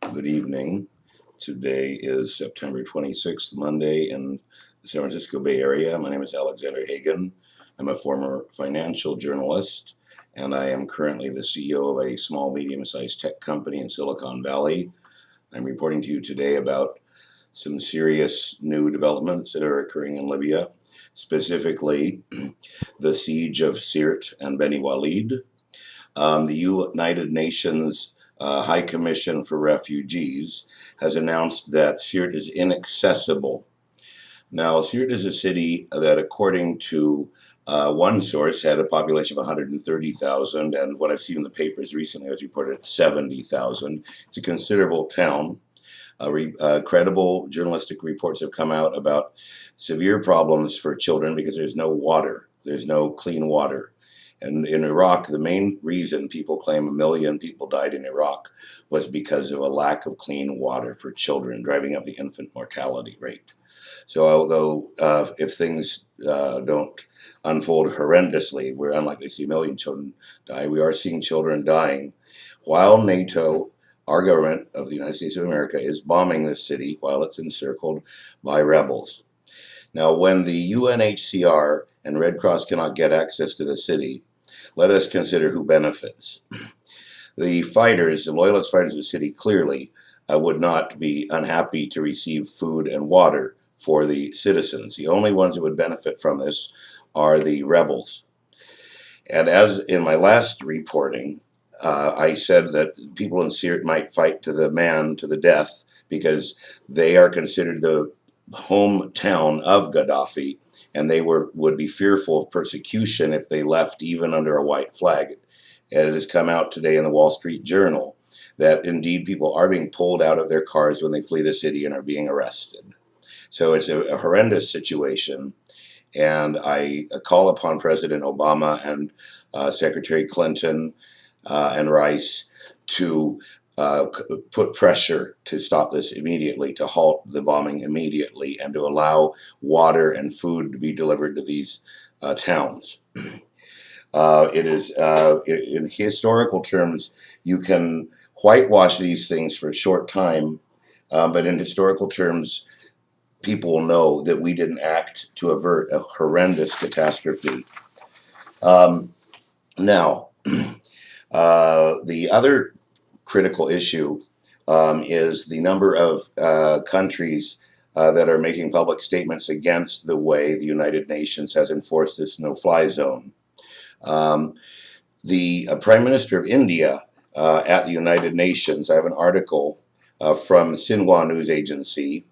Good evening. Today is September 26th, Monday in the San Francisco Bay Area. My name is Alexander Hagan. I'm a former financial journalist, and I am currently the CEO of a small, medium-sized tech company in Silicon Valley. I'm reporting to you today about some serious new developments that are occurring in Libya, specifically the siege of Sirte and Beni Walid. The United Nations High Commission for Refugees has announced that Sirte is inaccessible. Now, Sirte is a city that, according to one source, had a population of 130,000, and what I've seen in the papers recently was reported 70,000. It's a considerable town. Credible journalistic reports have come out about severe problems for children because there's no water. There's no clean water. And in Iraq, the main reason people claim 1 million people died in Iraq was because of a lack of clean water for children, driving up the infant mortality rate. So although if things don't unfold horrendously, we're unlikely to see 1 million children die, we are seeing children dying while NATO, our government of the United States of America, is bombing this city while it's encircled by rebels. Now, when the UNHCR and Red Cross cannot get access to the city, let us consider who benefits. The fighters, the loyalist fighters of the city, clearly would not be unhappy to receive food and water for the citizens. The only ones who would benefit from this are the rebels. And as in my last reporting, I said that people in Sirte might fight to the death, because they are considered the hometown of Gaddafi, and they would be fearful of persecution if they left even under a white flag. And it has come out today in the Wall Street Journal that indeed people are being pulled out of their cars when they flee the city and are being arrested. So it's a horrendous situation, and I call upon President Obama and Secretary Clinton and Rice to put pressure to stop this immediately, to halt the bombing immediately, and to allow water and food to be delivered to these towns. It is, in historical terms, you can whitewash these things for a short time, but in historical terms, people will know that we didn't act to avert a horrendous catastrophe. Now, the other critical issue is the number of countries that are making public statements against the way the United Nations has enforced this no-fly zone. The Prime Minister of India at the United Nations, I have an article from Xinhua News Agency.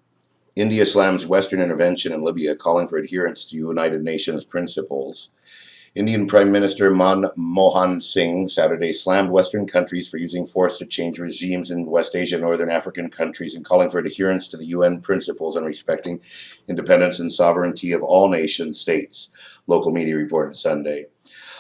India slams Western intervention in Libya, calling for adherence to United Nations principles. Indian Prime Minister Manmohan Singh Saturday slammed Western countries for using force to change regimes in West Asia and Northern African countries, and calling for adherence to the UN principles on respecting independence and sovereignty of all nation states, local media reported Sunday.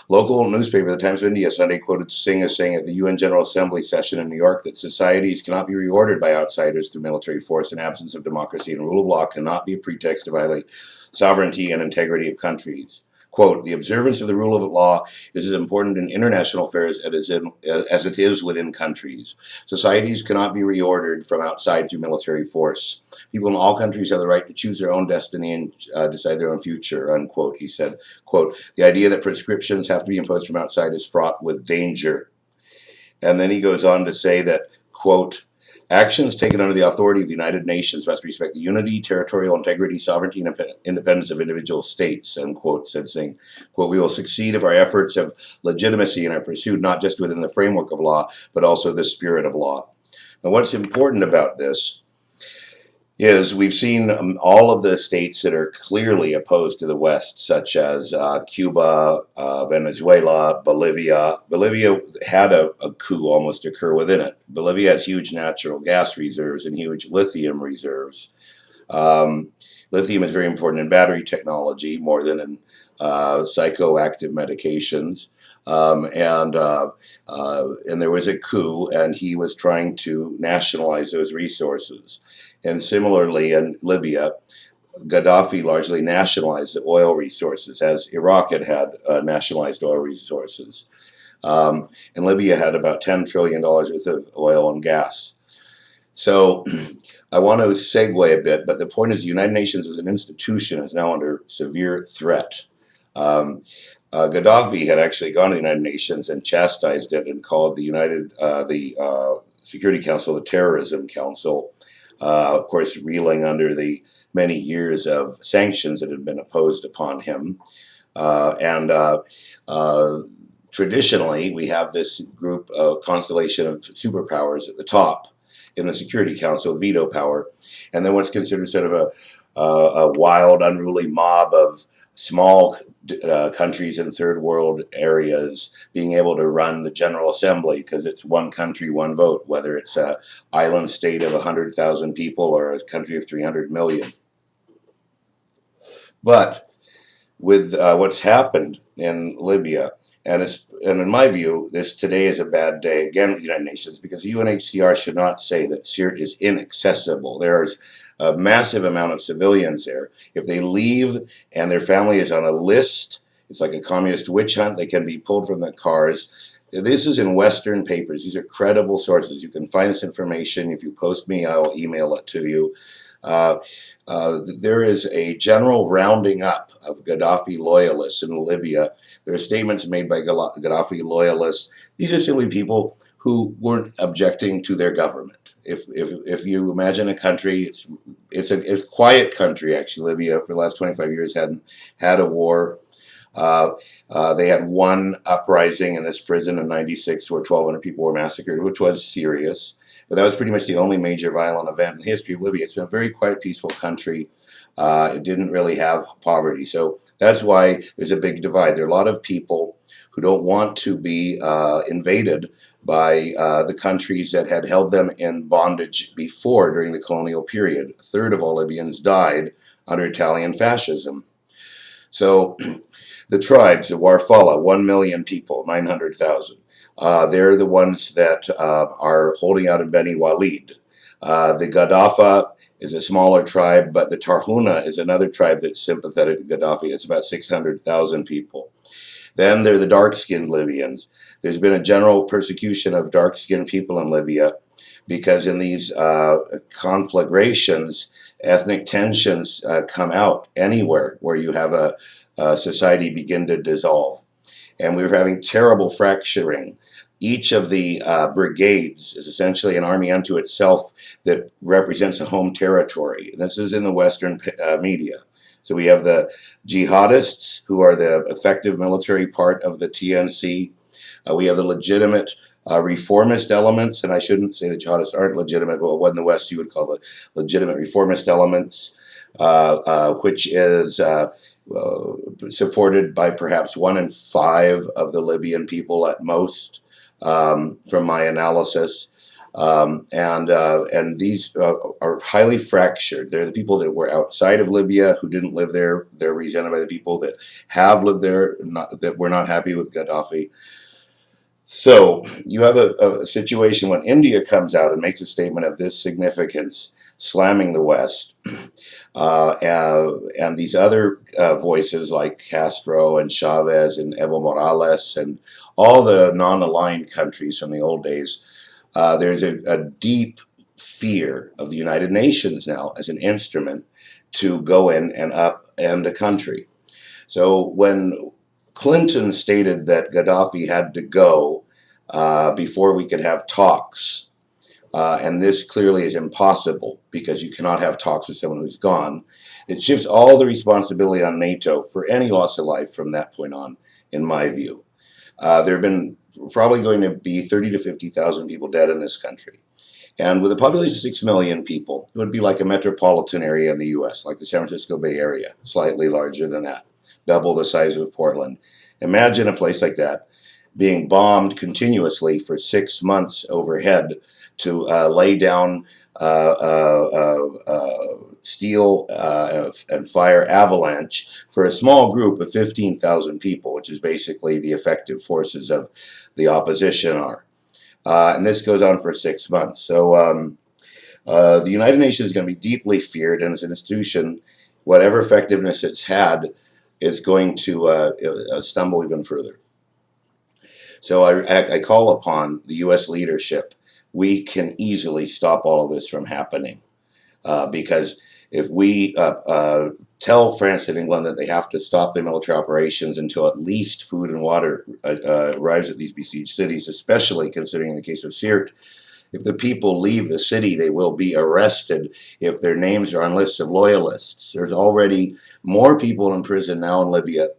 Local newspaper, the Times of India, Sunday quoted Singh as saying at the UN General Assembly session in New York that societies cannot be reordered by outsiders through military force, and absence of democracy and rule of law cannot be a pretext to violate sovereignty and integrity of countries. Quote, the observance of the rule of law is as important in international affairs as it is within countries. Societies cannot be reordered from outside through military force. People in all countries have the right to choose their own destiny and decide their own future, unquote, he said. Quote, the idea that prescriptions have to be imposed from outside is fraught with danger. And then he goes on to say that, quote, actions taken under the authority of the United Nations must respect the unity, territorial integrity, sovereignty, and independence of individual states, unquote, said Singh. Quote, we will succeed if our efforts have legitimacy and are pursued not just within the framework of law, but also the spirit of law. Now, what's important about this is we've seen all of the states that are clearly opposed to the West, such as Cuba, Venezuela, Bolivia. Bolivia had a coup almost occur within it. Bolivia has huge natural gas reserves and huge lithium reserves. Lithium is very important in battery technology, more than in psychoactive medications. And there was a coup, and he was trying to nationalize those resources. And similarly, in Libya, Gaddafi largely nationalized the oil resources, as Iraq had nationalized oil resources. And Libya had about $10 trillion worth of oil and gas. So I want to segue a bit, but the point is the United Nations as an institution is now under severe threat. Um, Gaddafi had actually gone to the United Nations and chastised it and called the Security Council the Terrorism Council, of course, reeling under the many years of sanctions that had been imposed upon him. And traditionally, we have this group, constellation of superpowers at the top in the Security Council, veto power, and then what's considered sort of a wild, unruly mob of small countries in third world areas being able to run the General Assembly because it's one country, one vote, whether it's an island state of 100,000 people or a country of 300 million. But with what's happened in Libya, and in my view, this today is a bad day again for the United Nations because the UNHCR should not say that Sirte is inaccessible. There's a massive amount of civilians there. If they leave and their family is on a list, it's like a communist witch hunt. They can be pulled from the cars. This is in Western papers. These are credible sources. You can find this information. If you post me, I'll email it to you. There is a general rounding up of Gaddafi loyalists in Libya. There are statements made by Gaddafi loyalists. These are simply people who weren't objecting to their government. If you imagine a country, it's a quiet country actually. Libya for the last 25 years hadn't had a war. They had one uprising in this prison in '96 where 1,200 people were massacred, which was serious. But that was pretty much the only major violent event in the history of Libya. It's been a very quiet, peaceful country. It didn't really have poverty. So that's why there's a big divide. There are a lot of people who don't want to be invaded by the countries that had held them in bondage before during the colonial period. A third of all Libyans died under Italian fascism. So the tribes of Warfala, 1 million people, 900,000. They're the ones that are holding out in Beni Walid. The Gaddafi is a smaller tribe, but the Tarhuna is another tribe that's sympathetic to Gaddafi. It's about 600,000 people. Then there are the dark-skinned Libyans. There's been a general persecution of dark-skinned people in Libya because in these conflagrations, ethnic tensions come out anywhere where you have a society begin to dissolve. And we were having terrible fracturing. Each of the brigades is essentially an army unto itself that represents a home territory. This is in the Western media. So we have the jihadists, who are the effective military part of the TNC. We have the legitimate reformist elements, and I shouldn't say the jihadists aren't legitimate, but what in the West you would call the legitimate reformist elements, which is supported by perhaps 1 in 5 of the Libyan people at most, from my analysis. And these are highly fractured. They're the people that were outside of Libya who didn't live there. They're resented by the people that have lived there, that were not happy with Gaddafi. So you have a situation when India comes out and makes a statement of this significance, slamming the West, and these other voices like Castro and Chavez and Evo Morales and all the non-aligned countries from the old days. There's a deep fear of the United Nations now as an instrument to go in and upend a country. So when Clinton stated that Gaddafi had to go before we could have talks, and this clearly is impossible because you cannot have talks with someone who's gone, it shifts all the responsibility on NATO for any loss of life from that point on, in my view. There have been probably going to be 30 to 50,000 people dead in this country. And with a population of 6 million people, it would be like a metropolitan area in the US, like the San Francisco Bay Area, slightly larger than that, double the size of Portland. Imagine a place like that being bombed continuously for 6 months overhead to lay down steel and fire avalanche for a small group of 15,000 people, which is basically the effective forces of the opposition are. And this goes on for 6 months. So the United Nations is going to be deeply feared, and as an institution, whatever effectiveness it's had is going to stumble even further. So I call upon the U.S. leadership we can easily stop all of this from happening. Because if we tell France and England that they have to stop their military operations until at least food and water arrives at these besieged cities, especially considering in the case of Sirte, if the people leave the city, they will be arrested if their names are on lists of loyalists. There's already more people in prison now in Libya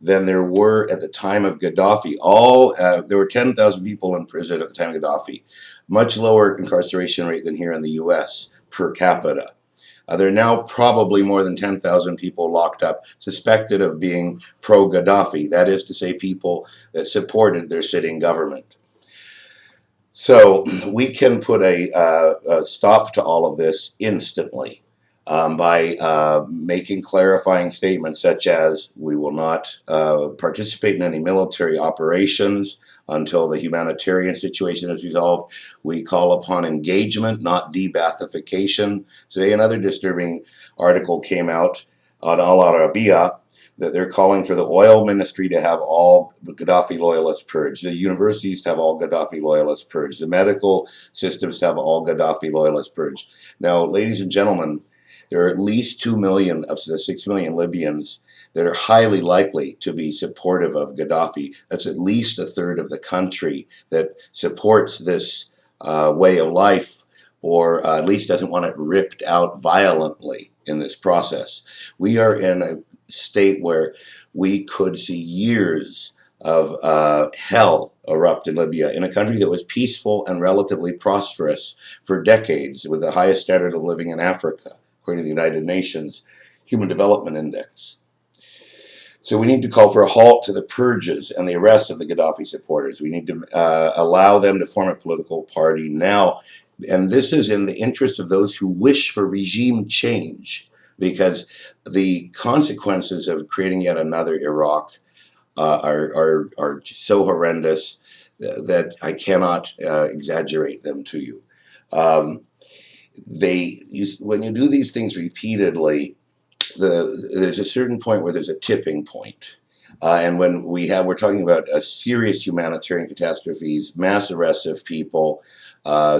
than there were at the time of Gaddafi. There were 10,000 people in prison at the time of Gaddafi. Much lower incarceration rate than here in the U.S. per capita. There are now probably more than 10,000 people locked up suspected of being pro-Gaddafi. That is to say, people that supported their sitting government. So we can put a stop to all of this instantly by making clarifying statements such as we will not participate in any military operations until the humanitarian situation is resolved. We call upon engagement, not de-Baathification. Today another disturbing article came out on Al Arabiya that they're calling for the oil ministry to have all Gaddafi loyalists purged, the universities to have all Gaddafi loyalists purged, the medical systems to have all Gaddafi loyalists purged. Now, ladies and gentlemen, there are at least 2 million of the 6 million Libyans that are highly likely to be supportive of Gaddafi. That's at least a third of the country that supports this way of life, or at least doesn't want it ripped out violently in this process. We are in a state where we could see years of hell erupt in Libya, in a country that was peaceful and relatively prosperous for decades, with the highest standard of living in Africa, according to the United Nations Human Development Index. So we need to call for a halt to the purges and the arrest of the Gaddafi supporters. We need to allow them to form a political party now. And this is in the interest of those who wish for regime change, because the consequences of creating yet another Iraq are so horrendous that I cannot exaggerate them to you. When you do these things repeatedly, there's a certain point where there's a tipping point. And when we're talking about serious humanitarian catastrophes, mass arrests of people,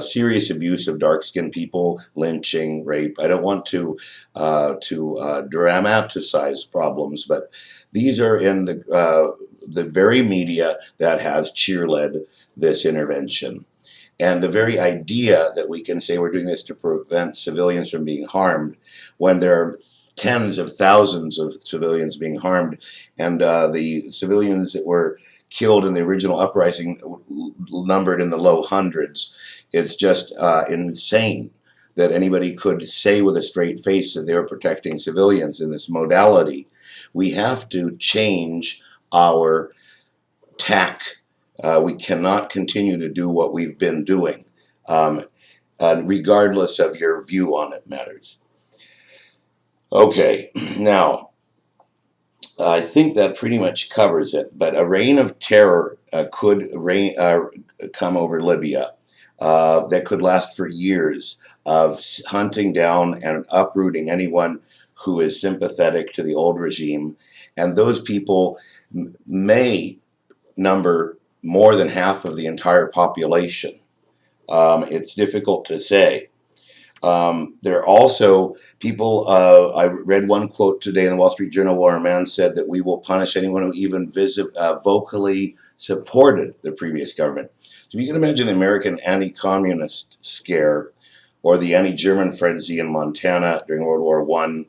serious abuse of dark-skinned people, lynching, rape. I don't want to dramatize problems, but these are in the very media that has cheerled this intervention. And the very idea that we can say we're doing this to prevent civilians from being harmed, when there are tens of thousands of civilians being harmed, and the civilians that were killed in the original uprising numbered in the low hundreds. It's just insane that anybody could say with a straight face that they're protecting civilians in this modality. We have to change our tack. We cannot continue to do what we've been doing, regardless of your view on it matters. Okay, now, I think that pretty much covers it, but a reign of terror could come over Libya that could last for years, of hunting down and uprooting anyone who is sympathetic to the old regime. And those people may number more than half of the entire population. It's difficult to say. There are also people, I read one quote today in the Wall Street Journal where a man said that we will punish anyone who even vocally supported the previous government. So you can imagine the American anti-communist scare, or the anti-German frenzy in Montana during World War I,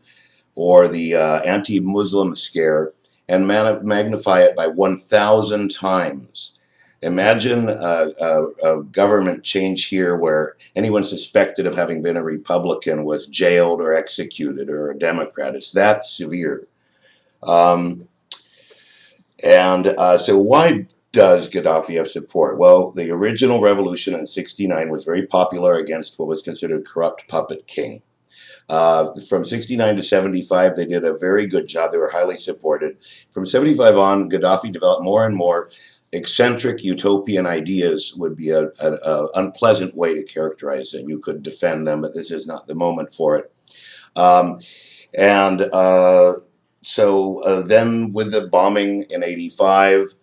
or the anti-Muslim scare, and magnify it by 1,000 times. Imagine a government change here where anyone suspected of having been a Republican was jailed or executed, or a Democrat. It's that severe. So why does Gaddafi have support? Well, the original revolution in '69 was very popular against what was considered a corrupt puppet king. From '69 to '75, they did a very good job. They were highly supported. From '75 on, Gaddafi developed more and more eccentric utopian ideas. Would be an unpleasant way to characterize them. You could defend them, but this is not the moment for it. So then with the bombing in '85,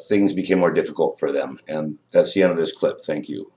things became more difficult for them. And that's the end of this clip. Thank you.